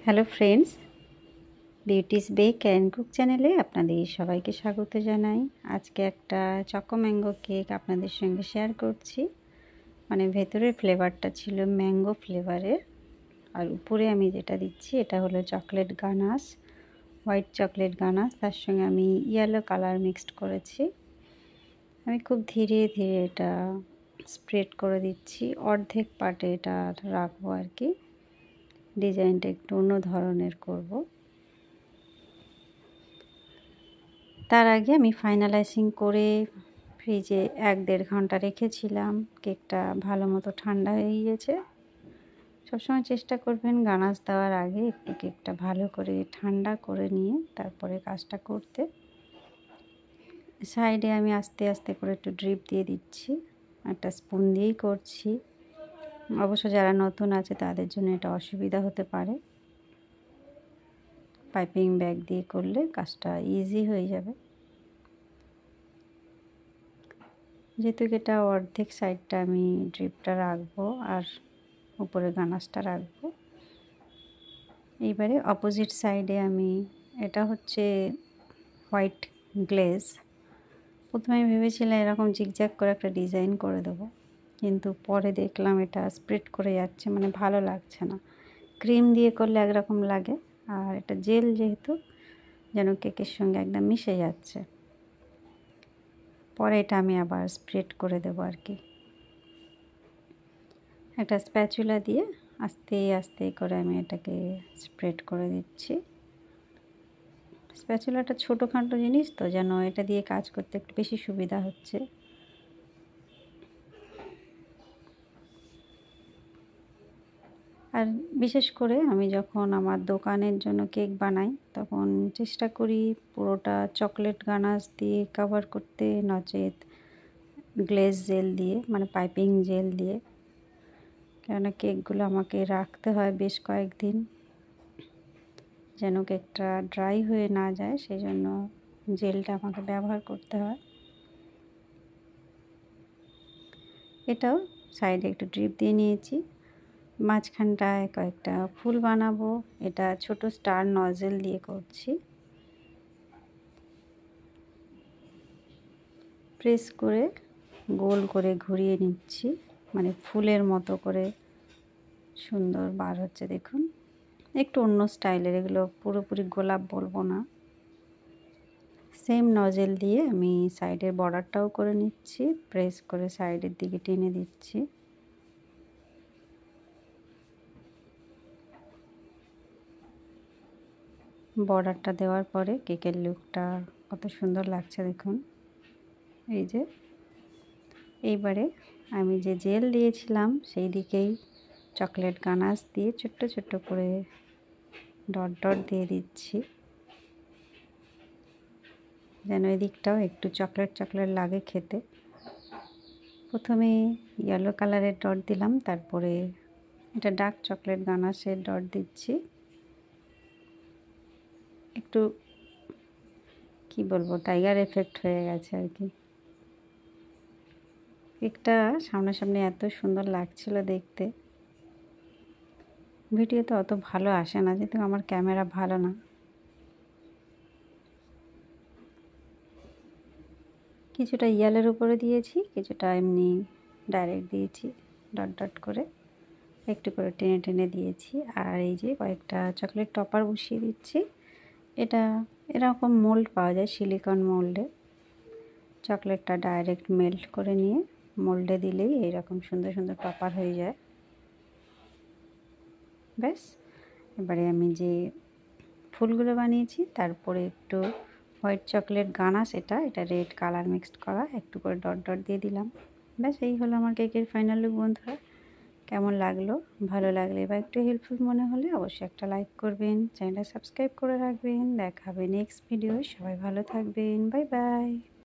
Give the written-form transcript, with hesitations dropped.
Hello friends, Beauty's bake and cook চ্যানেলে আপনাদের সবাইকে স্বাগত জানাই। আজকে একটা চকো ম্যাঙ্গো কেক আপনাদের সঙ্গে শেয়ার করছি। মানে ভেতরের ফ্লেভারটা ছিল ম্যাঙ্গো ফ্লেভারের, আর উপরে আমি যেটা দিচ্ছি এটা হলো chocolate ganache, white chocolate ganache. তার সঙ্গে আমি ইয়েলো কালার মিক্সড করেছি। আমি খুব ধীরে ধীরে এটা স্প্রেড করে দিচ্ছি, অর্ধেক পার্টে এটা রাখবো আর কি। ডিজাইনটা একটু অন্য ধরনের করব। তার আগে আমি ফাইনালাইজিং করে ফ্রিজে 1-1.5 ঘন্টা রেখেছিলাম। কেকটা ভালো মতো ঠান্ডা হয়ে গিয়েছে। সবসময় চেষ্টা করবেন গানাশ দেওয়ার আগে একটু কেকটা ভালো করে ঠান্ডা করে নিয়ে তারপরে কাজটা করতে। সাইডে আমি আস্তে আস্তে করে একটু ড্রিপ দিয়ে দিচ্ছি, একটা স্পুন দিয়েই করছি। অবশ্য যারা নতুন আছে তাদের জন্য এটা অসুবিধা হতে পারে। পাইপিং ব্যাগ দিয়ে করলে কাজটা ইজি হয়ে যাবে। যেহেতু এটা অর্ধেক সাইডটা আমি ড্রিপটা রাখবো আর উপরে গানাশটা রাখবো। এইবারে অপোজিট সাইডে আমি, এটা হচ্ছে হোয়াইট গ্লেজ। প্রথমে আমি ভেবেছিলাম এরকম জিগজ্যাগ করে একটা ডিজাইন করে দেবো, কিন্তু পরে দেখলাম এটা স্প্রেড করে যাচ্ছে, মানে ভালো লাগছে না। ক্রিম দিয়ে করলে একরকম লাগে, আর এটা জেল যেহেতু যেন কেকের সঙ্গে একদম মিশে যাচ্ছে। পরে এটা আমি আবার স্প্রেড করে দেবো আর কি। একটা স্প্যাচুলা দিয়ে আস্তে আস্তে করে আমি এটাকে স্প্রেড করে দিচ্ছি। স্প্যাচুলাটা ছোটোখাটো জিনিস তো, যেন এটা দিয়ে কাজ করতে একটু বেশি সুবিধা হচ্ছে। আর বিশেষ করে আমি যখন আমার দোকানের জন্য কেক বানাই তখন চেষ্টা করি পুরোটা চকলেট গানাশ দিয়ে কভার করতে, নচেত গ্লেজ জেল দিয়ে, মানে পাইপিং জেল দিয়ে। কেননা কেকগুলো আমাকে রাখতে হয় বেশ কয়েকদিন, যেন কেকটা ড্রাই হয়ে না যায়, সেই জন্য জেলটা আমাকে ব্যবহার করতে হয়। এটাও সাইডে একটু ড্রিপ দিয়ে নিয়েছি। মাঝখানটায় কয়েকটা ফুল বানাবো। এটা ছোট স্টার নজেল দিয়ে করছি। প্রেস করে গোল করে ঘুরিয়ে নিচ্ছি, মানে ফুলের মতো করে সুন্দর বার হচ্ছে দেখুন। একটু অন্য স্টাইলের, এগুলো পুরোপুরি গোলাপ বলবো না। সেম নজেল দিয়ে আমি সাইডের বর্ডারটাও করে নিচ্ছি, প্রেস করে সাইডের দিকে টেনে দিচ্ছি। বর্ডারটা দেওয়ার পরে কেকের লুকটা কত সুন্দর লাগছে দেখুন। এই যে এইবারে আমি যে জেল দিয়েছিলাম সেই দিকেই চকলেট গানাশ দিয়ে ছোট্ট ছোট্ট করে ডট ডট দিয়ে দিচ্ছি, যেন এদিকটাও একটু চকলেট চকলেট লাগে খেতে। প্রথমে ইয়েলো কালারের ডট দিলাম, তারপরে এটা ডার্ক চকলেট গানাশের ডট দিচ্ছি। একটু কি বলবো, টাইগার এফেক্ট হয়ে গেছে আর কি। কেকটা সামনাসামনি এত সুন্দর লাগছিল দেখতে। ভিডিওতে অত ভালো আসে না, যেহেতু আমার ক্যামেরা ভালো না। কিছুটা ইয়েলোর উপরে দিয়েছি, কিছুটা এমনি ডাইরেক্ট দিয়েছি ডট ডট করে, একটু করে টেনে টেনে দিয়েছি। আর এই যে কয়েকটা চকলেট টপার বসিয়ে দিচ্ছি। এটা এরকম মোল্ড পাওয়া যায়, সিলিকন মোল্ডে। চকলেটটা ডাইরেক্ট মেল্ট করে নিয়ে মোল্ডে দিলেই এইরকম সুন্দর সুন্দর টপার হয়ে যায়। ব্যাস, এবারে আমি যে ফুলগুলো বানিয়েছি তারপরে একটু হোয়াইট চকলেট গানাশ, এটা রেড কালার মিক্সড করা, একটু করে ডট ডট দিয়ে দিলাম। ব্যাস, এই হলো আমার কেকের ফাইনাল লুক বন্ধুরা। কেমন লাগলো? ভালো লাগলে বা একটু হেল্পফুল মনে হলে অবশ্যই একটা লাইক করবেন, চ্যানেলটা সাবস্ক্রাইব করে রাখবেন। দেখা হবে নেক্সট ভিডিও। সবাই ভালো থাকবেন, বাই বাই।